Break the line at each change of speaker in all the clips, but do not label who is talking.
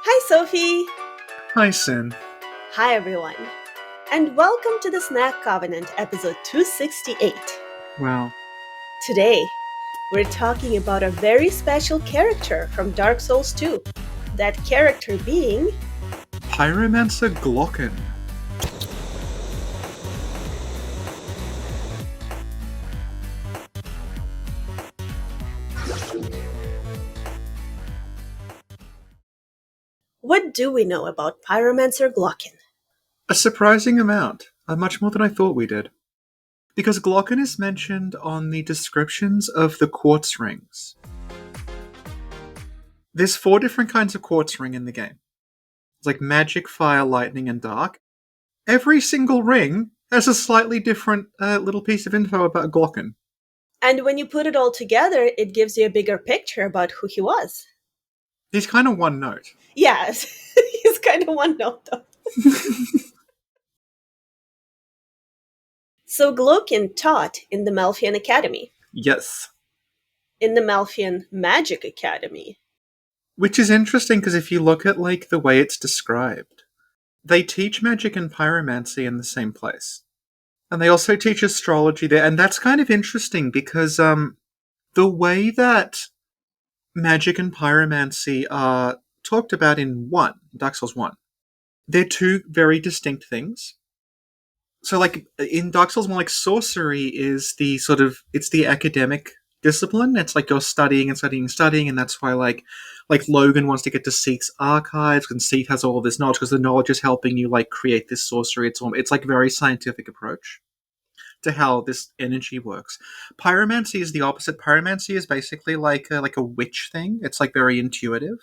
Hi, Sophie!
Hi, Sin.
Hi, everyone. And welcome to the Snack Covenant, episode 268.
Wow.
Today, we're talking about a very special character from Dark Souls 2. That character being
Pyromancer Glocken.
What do we know about Pyromancer Glocken?
A surprising amount. Much more than I thought we did. Because Glocken is mentioned on the descriptions of the Quartz Rings. There's 4 different kinds of Quartz Ring in the game. It's like magic, fire, lightning, and dark. Every single ring has a slightly different little piece of info about Glocken.
And when you put it all together, it gives you a bigger picture about who he was.
He's kind of one note.
Yes, he's kind of one note, though. So Glocken taught in the Malfian Academy.
Yes.
In the Malfian Magic Academy.
Which is interesting because if you look at like the way it's described, they teach magic and pyromancy in the same place. And they also teach astrology there, and that's kind of interesting because the way that magic and pyromancy are talked about in Dark Souls 1, they're 2 very distinct things. So like in Dark Souls 1, like sorcery is it's the academic discipline. It's like you're studying and studying and studying, and that's why like Logan wants to get to Seath's archives, and Seath has all of this knowledge because the knowledge is helping you like create this sorcery. It's like a very scientific approach to how this energy works. Pyromancy is the opposite. Pyromancy is basically like a witch thing. It's like very intuitive.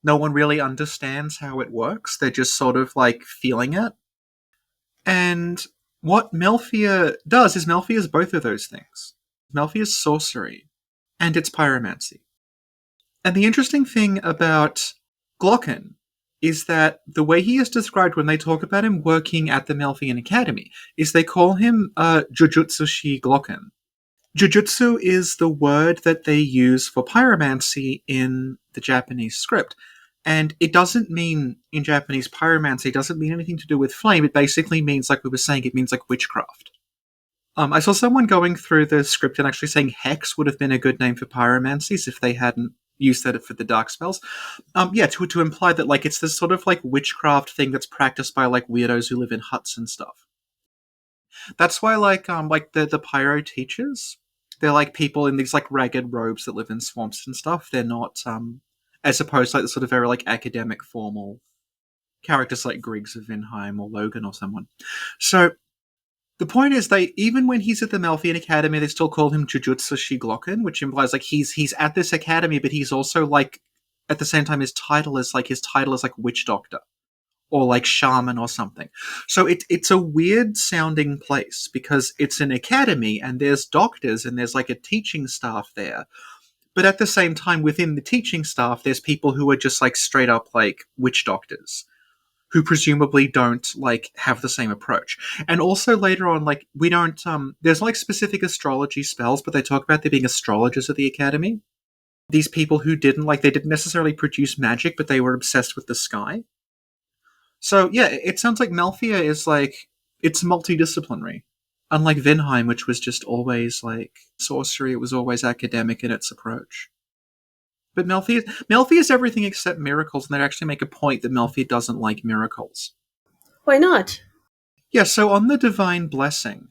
No one really understands how it works. They're just sort of like feeling it. And what Melfia does is Melfia is both of those things. Melfia is sorcery, and it's pyromancy. And the interesting thing about Glocken is that the way he is described when they talk about him working at the Melfian Academy is they call him Jujutsu shi Glocken. Jujutsu is the word that they use for pyromancy in the Japanese script. And it doesn't mean, in Japanese, pyromancy, it doesn't mean anything to do with flame. It basically means, like we were saying, it means like witchcraft. I saw someone going through the script and actually saying hex would have been a good name for pyromancies if they hadn't used that for the dark spells. To imply that like it's this sort of like witchcraft thing that's practiced by like weirdos who live in huts and stuff. That's why like the pyro teachers, they're like people in these like ragged robes that live in swamps and stuff. They're not as opposed to like the sort of very like academic formal characters like Griggs of Vinheim or Logan or someone. So the point is, even when he's at the Melfian Academy, they still call him Jujutsu shi Glocken, which implies like he's at this academy, but he's also like at the same time his title is like witch doctor or like shaman or something. So it's a weird sounding place because it's an academy and there's doctors and there's like a teaching staff there. But at the same time, within the teaching staff, there's people who are just like straight up like witch doctors who presumably don't like have the same approach. And also later on, like we don't there's like specific astrology spells, but they talk about there being astrologers at the academy. These people who didn't necessarily produce magic, but they were obsessed with the sky. So yeah, it sounds like Melfia is like it's multidisciplinary. Unlike Vinheim, which was just always like sorcery, it was always academic in its approach. But Melfia is everything except miracles, and they actually make a point that Melfia doesn't like miracles.
Why not?
Yeah, so on the Divine Blessing,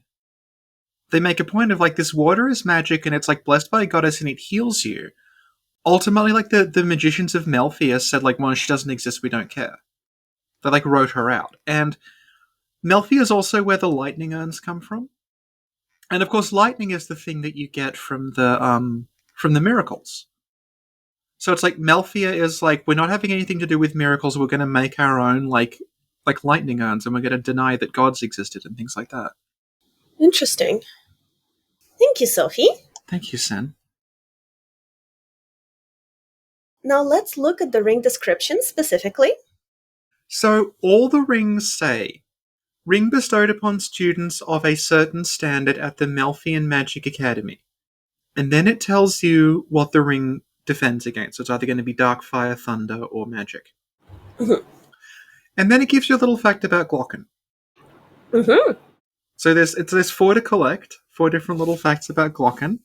they make a point of like this water is magic and it's like blessed by a goddess and it heals you. Ultimately, like the magicians of Melfia said like, well, she doesn't exist, we don't care. They like wrote her out. And Melfia is also where the lightning urns come from. And of course, lightning is the thing that you get from the miracles. So it's like Melfia is like, we're not having anything to do with miracles, we're going to make our own like lightning urns, and we're going to deny that gods existed and things like that.
Interesting. Thank you, Sophie.
Thank you, Sin.
Now let's look at the ring description specifically.
So all the rings say, ring bestowed upon students of a certain standard at the Melfian Magic Academy. And then it tells you what the ring defends against. So it's either going to be dark, fire, thunder, or magic.
Mhm.
And then it gives you a little fact about Glocken.
Mhm.
So there's four to collect, four different little facts about Glocken,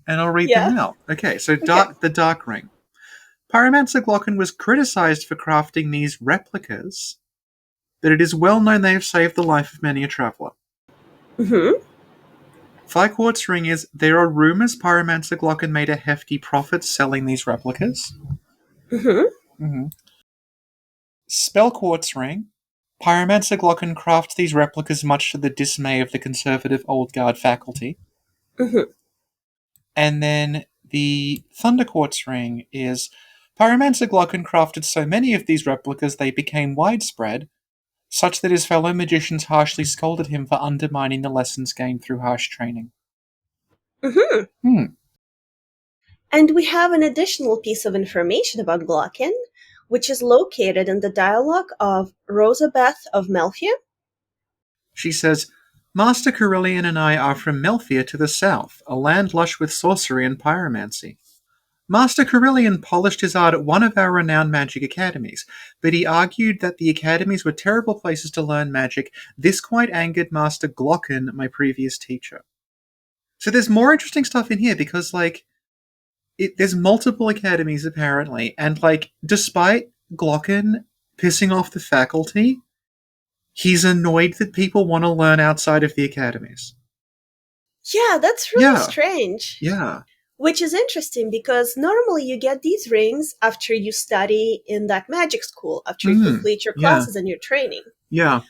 and I'll read them
Yeah.
now. Okay, so
Okay.
the Dark Ring. Pyromancer Glocken was criticized for crafting these replicas, but it is well known they have saved the life of many a traveler.
Mhm.
Quartz Ring is there are rumors Pyromancer Glocken made a hefty profit selling these replicas.
Mhm.
Mm-hmm. Spell Quartz Ring. Pyromancer Glocken crafts these replicas much to the dismay of the conservative Old Guard faculty.
Mhm.
And then the Thunder Quartz Ring is Pyromancer Glocken crafted so many of these replicas they became widespread, such that his fellow magicians harshly scolded him for undermining the lessons gained through harsh training.
Mhm.
Hmm.
And we have an additional piece of information about Glocken, which is located in the dialogue of Rosabeth of Melfia.
She says, Master Carhillion and I are from Melfia to the south, a land lush with sorcery and pyromancy. Master Carhillion polished his art at one of our renowned magic academies, but he argued that the academies were terrible places to learn magic. This quite angered Master Glocken, my previous teacher. So there's more interesting stuff in here because, like, there's multiple academies apparently, and like, despite Glocken pissing off the faculty, he's annoyed that people want to learn outside of the academies.
Yeah, that's really
Yeah,
strange.
yeah,
Which is interesting because normally you get these rings after you study in that magic school, after you complete your
yeah,
classes and your training.
yeah.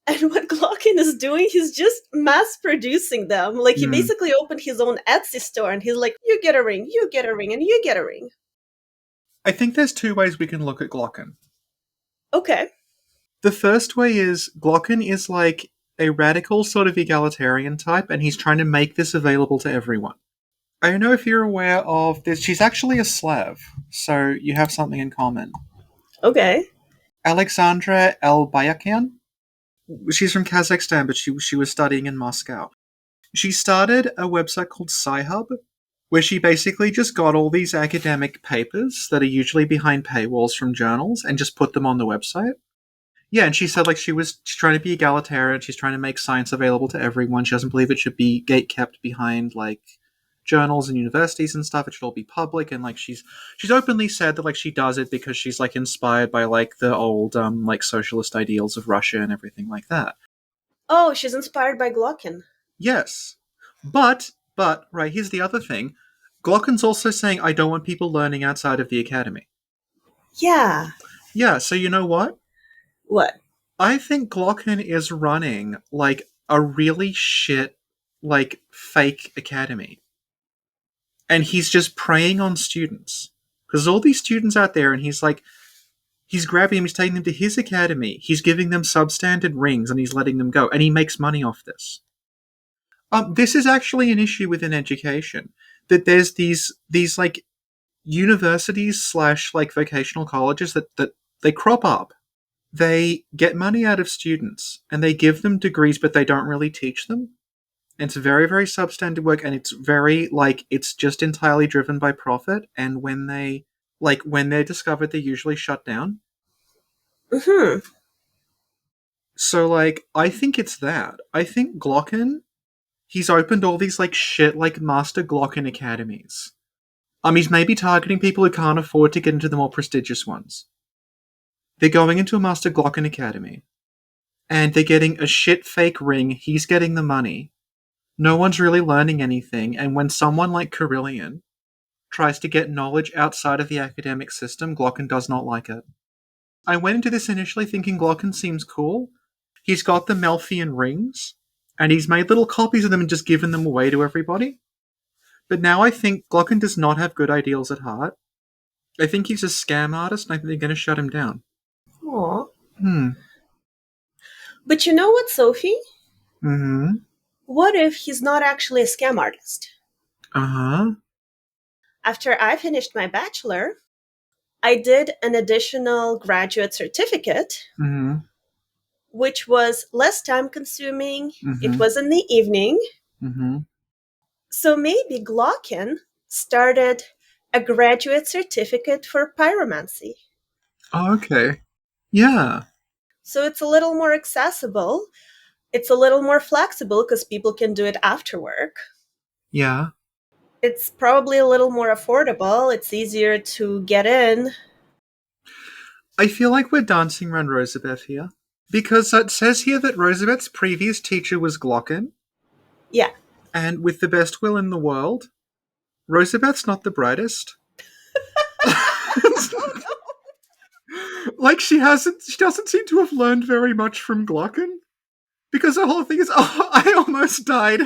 And what Glocken is doing, he's just mass producing them. Like he
Mm.
basically opened his own Etsy store and he's like, you get a ring, you get a ring, and you get a ring.
I think there's two ways we can look at Glocken.
Okay.
The first way is Glocken is like a radical sort of egalitarian type, and he's trying to make this available to everyone. I don't know if you're aware of this. She's actually a Slav, so you have something in common.
Okay.
Alexandra Elbayakian. She's from Kazakhstan, but she was studying in Moscow. She started a website called Sci-Hub, where she basically just got all these academic papers that are usually behind paywalls from journals and just put them on the website. Yeah, and she said like she's trying to be egalitarian. She's trying to make science available to everyone. She doesn't believe it should be gate kept behind like journals and universities and stuff. It should all be public. And like she's openly said that like she does it because she's like inspired by like the old like socialist ideals of Russia and everything like that.
Oh, she's inspired by Glocken.
Yes, but right, here's the other thing. Glocken's also saying I don't want people learning outside of the academy.
Yeah.
Yeah, so you know what?
What?
I think Glocken is running like a really shit, like fake academy. And he's just preying on students. Because all these students out there, and he's like, he's grabbing them, he's taking them to his academy, he's giving them substandard rings, and he's letting them go. And he makes money off this. This is actually an issue within education. That there's these like universities slash like vocational colleges that they crop up. They get money out of students and they give them degrees, but they don't really teach them. It's very, very substandard work, and it's very like it's just entirely driven by profit. And when they're discovered, they're usually shut down.
Hmm.
So like, I think it's that. I think Glocken, he's opened all these like shit like Master Glocken academies. He's maybe targeting people who can't afford to get into the more prestigious ones. They're going into a Master Glocken academy, and they're getting a shit fake ring. He's getting the money. No one's really learning anything, and when someone like Carhillion tries to get knowledge outside of the academic system, Glocken does not like it. I went into this initially thinking Glocken seems cool. He's got the Malfian rings, and he's made little copies of them and just given them away to everybody. But now I think Glocken does not have good ideals at heart. I think he's a scam artist, and I think they're going to shut him down.
Aw.
Hmm.
But you know what, Sophie?
Mm-hmm.
What if he's not actually a scam artist?
Uh-huh.
After I finished my bachelor, I did an additional graduate certificate,
Mm-hmm.
which was less time consuming. It
Mm-hmm.
was in the evening.
Mm-hmm.
So maybe Glocken started a graduate certificate for pyromancy.
Oh, okay. Yeah.
So it's a little more accessible. It's a little more flexible because people can do it after work.
Yeah.
It's probably a little more affordable. It's easier to get in.
I feel like we're dancing around Rosabeth here. Because it says here that Rosabeth's previous teacher was Glocken,
Yeah.
and with the best will in the world, Rosabeth's not the brightest. Like she doesn't seem to have learned very much from Glocken. Because the whole thing is, oh, I almost died.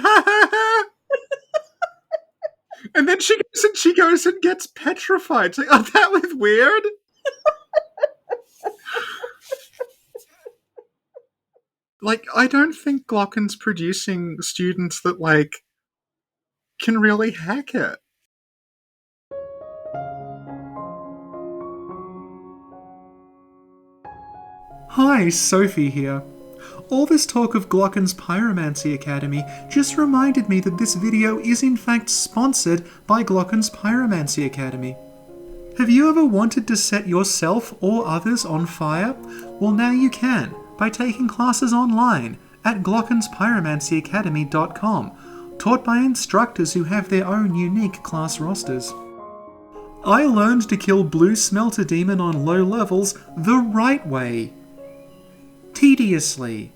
And then she goes and gets petrified. It's like, oh, that was weird. Like, I don't think Glocken's producing students that, like, can really hack it. Hi, Sophie here. All this talk of Glocken's Pyromancy Academy just reminded me that this video is in fact sponsored by Glocken's Pyromancy Academy. Have you ever wanted to set yourself or others on fire? Well, now you can by taking classes online at glockenspyromancyacademy.com, taught by instructors who have their own unique class rosters. I learned to kill Blue Smelter Demon on low levels the right way. Tediously.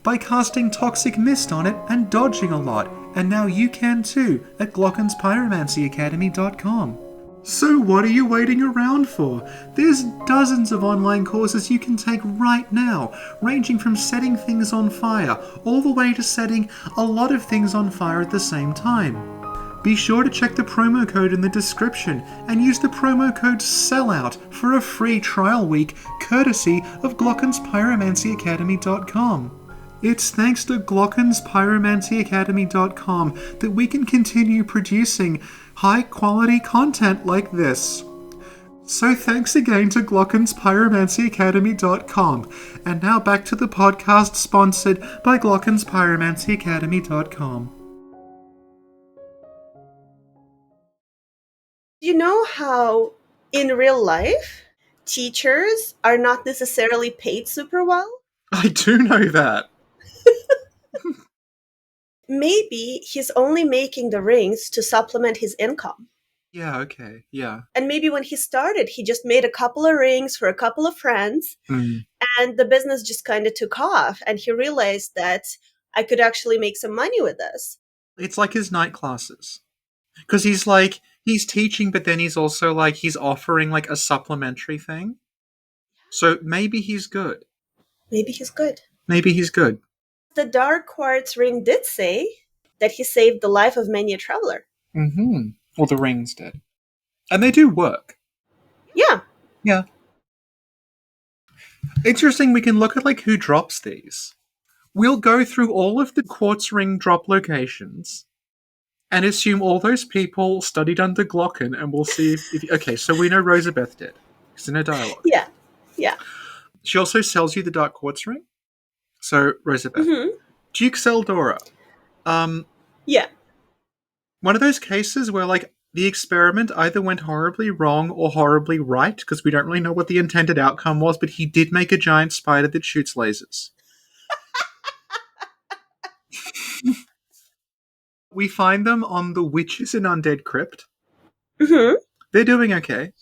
By casting Toxic Mist on it and dodging a lot, and now you can too at glockenspyromancyacademy.com. So what are you waiting around for? There's dozens of online courses you can take right now, ranging from setting things on fire, all the way to setting a lot of things on fire at the same time. Be sure to check the promo code in the description and use the promo code SELLOUT for a free trial week courtesy of glockenspyromancyacademy.com. It's thanks to glockenspyromancyacademy.com that we can continue producing high-quality content like this. So thanks again to glockenspyromancyacademy.com. And now back to the podcast sponsored by glockenspyromancyacademy.com.
You know how in real life, teachers are not necessarily paid super well?
I do know that.
Maybe he's only making the rings to supplement his income.
Yeah, okay, yeah.
And maybe when he started, he just made a couple of rings for a couple of friends, and the business just kind of took off. And he realized that I could actually make some money with this.
It's like his night classes. Because he's teaching, but then he's also he's offering a supplementary thing. So maybe he's good.
Maybe he's good.
Maybe he's good.
The dark quartz ring did say that he saved the life of many a traveler.
Mm-hmm. Well, the rings did. And they do work.
Yeah.
Yeah. Interesting, we can look at who drops these. We'll go through all of the quartz ring drop locations and assume all those people studied under Glocken, and we'll see if okay, so we know Rosabeth did. It's in her dialogue.
Yeah. Yeah.
She also sells you the dark quartz ring. So, Rosabeth.
Mm-hmm.
Duke Seldora.
Yeah.
One of those cases where, the experiment either went horribly wrong or horribly right, because we don't really know what the intended outcome was, but he did make a giant spider that shoots lasers. We find them on the Witches in Undead Crypt.
Mm-hmm.
They're doing okay.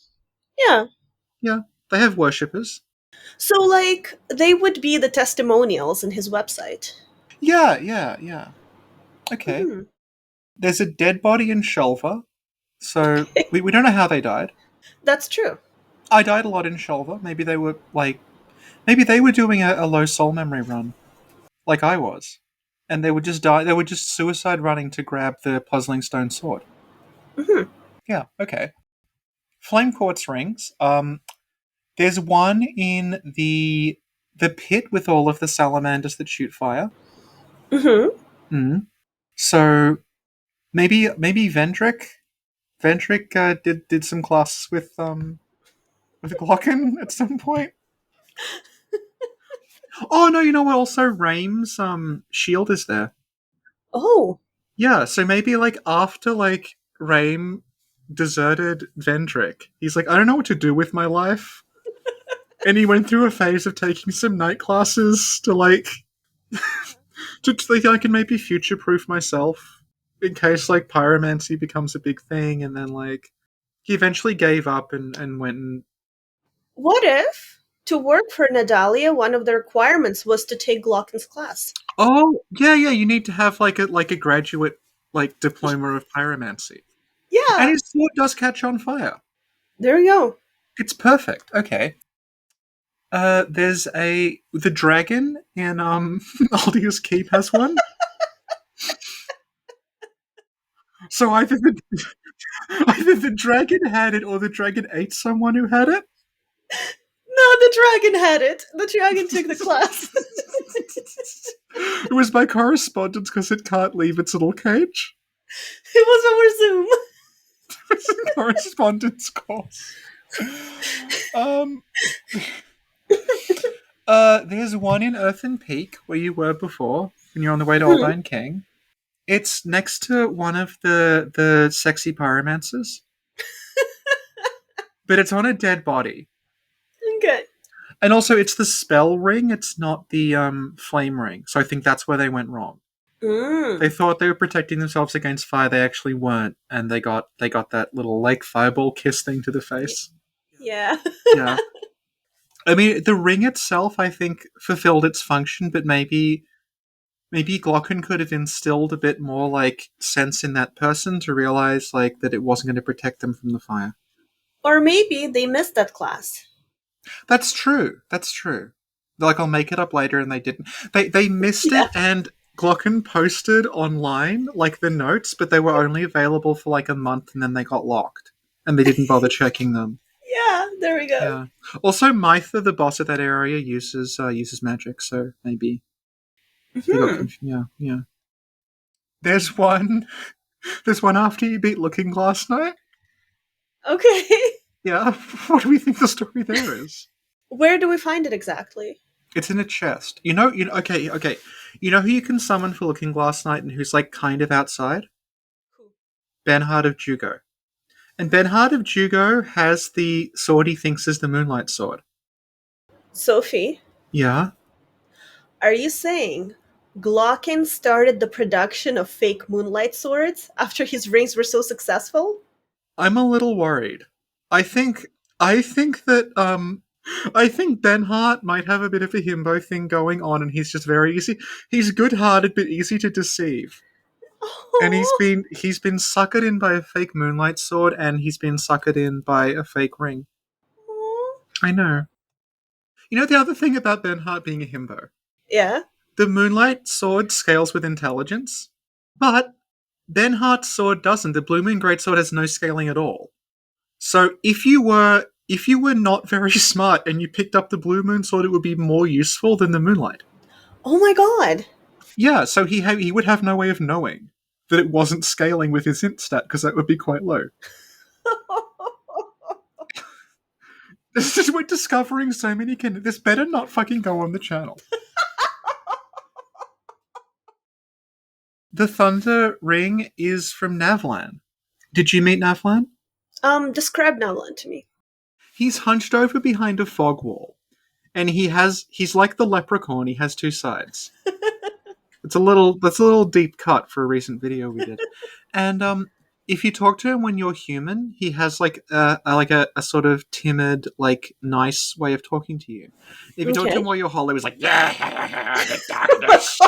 Yeah.
Yeah, they have worshippers.
So, they would be the testimonials in his website.
Yeah. Okay.
Mm-hmm.
There's a dead body in Shulver, so we don't know how they died.
That's true.
I died a lot in Shulver. Maybe they were, maybe they were doing a low soul memory run, like I was. And they would just die. They were just suicide running to grab the puzzling stone sword.
Mm-hmm.
Yeah, okay. Flame quartz rings. There's one in the pit with all of the salamanders that shoot fire.
Mm-hmm.
So maybe Vendrick did some classes with Glocken at some point. Oh no, you know what? Also, Raim's shield is there.
Oh.
Yeah, so maybe after Raim deserted Vendrick, he's like, I don't know what to do with my life. And he went through a phase of taking some night classes to like to think I can maybe future proof myself in case like pyromancy becomes a big thing, and then like he eventually gave up and went and
What if, to work for Nadalia, one of the requirements was to take Glocken's class?
oh yeah, you need to have like a graduate like diploma of pyromancy. And
Yeah,
his sword does catch on fire.
there you go.
It's perfect. Okay. There's the dragon in Aldia's Keep has one. So either the dragon had it or the dragon ate someone who had it.
No, the dragon had it. The dragon took the class.
It was by correspondence because it can't leave its little cage.
It was over Zoom.
It's a correspondence course. There's one in Earthen Peak where you were before when you're on the way to Old Iron King. It's next to one of the sexy pyromancers. But it's on a dead body.
Okay.
And also it's the spell ring, it's not the flame ring. So I think that's where they went wrong. They thought they were protecting themselves against fire, they actually weren't, and they got that little like fireball kiss thing to the face.
Yeah.
Yeah. I mean, the ring itself, I think, fulfilled its function, but maybe Glocken could have instilled a bit more like sense in that person to realize like that it wasn't going to protect them from the fire.
Or maybe they missed that class.
That's true. Like, I'll make it up later, and they didn't. They missed it, and Glocken posted online like the notes, but they were only available for like a month, and then they got locked, and they didn't bother checking them.
Yeah, there we go.
Yeah. Also, Mytha, the boss of that area, uses magic, so maybe. Yeah. There's one after you beat Looking Glass Knight.
Okay.
Yeah. What do we think the story there is?
Where do we find it exactly?
It's in a chest. You know. Okay. You know who you can summon for Looking Glass Knight and who's like kind of outside?
Who?
Benhard of Jugo. And Benhard of Jugo has the sword he thinks is the Moonlight Sword.
Sophie?
Yeah.
Are you saying Glocken started the production of fake moonlight swords after his rings were so successful?
I'm a little worried. I think that I think Benhart might have a bit of a himbo thing going on, and he's just very easy. He's good-hearted but easy to deceive. And he's been suckered in by a fake moonlight sword, and he's been suckered in by a fake ring. I know. You know the other thing about Benhart being a himbo?
Yeah?
The moonlight sword scales with intelligence, but Benhart's sword doesn't. The Blue Moon Greatsword has no scaling at all. So if you were not very smart and you picked up the Blue Moon Sword, it would be more useful than the Moonlight.
Oh my god.
Yeah, so he would have no way of knowing that it wasn't scaling with his int stat, because that would be quite low. We're discovering so many this better not fucking go on the channel. The Thunder Ring is from Navlan. Did you meet Navlan?
Describe Navlan to me.
He's hunched over behind a fog wall. And he's like the leprechaun, he has two sides. That's a little deep cut for a recent video we did. And if you talk to him when you're human, he has like a sort of timid, like nice way of talking to you. If you talk to him while you're hollow, he's like, yeah, the darkness.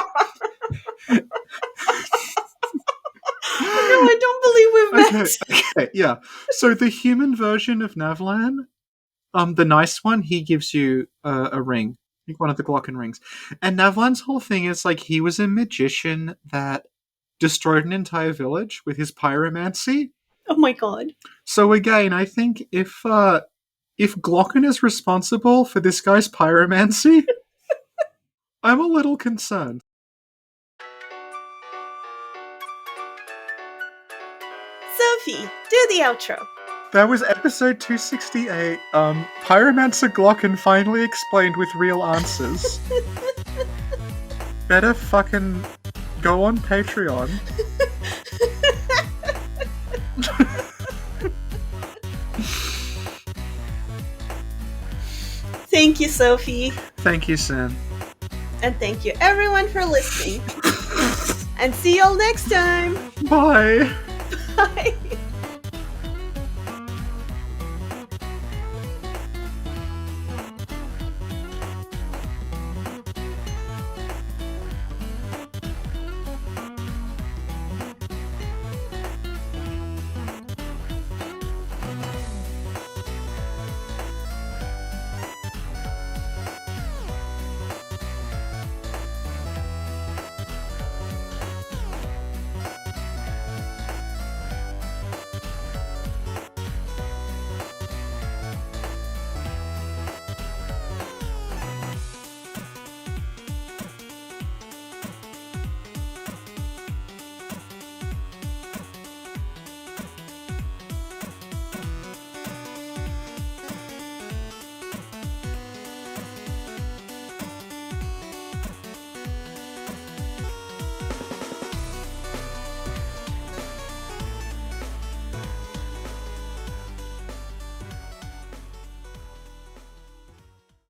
Oh no, I don't believe we've met.
Okay, yeah. So the human version of Navlan, the nice one, he gives you a ring, like one of the Glocken rings. And Navlan's whole thing is like he was a magician that destroyed an entire village with his pyromancy.
Oh my god.
So again, I think if Glocken is responsible for this guy's pyromancy, I'm a little concerned.
Sophie, do the outro.
That was episode 268. Pyromancer Glocken finally explained with real answers. Better fucking go on Patreon.
Thank you, Sophie.
Thank you, Sin.
And thank you, everyone, for listening. And see y'all next time.
Bye.
Bye.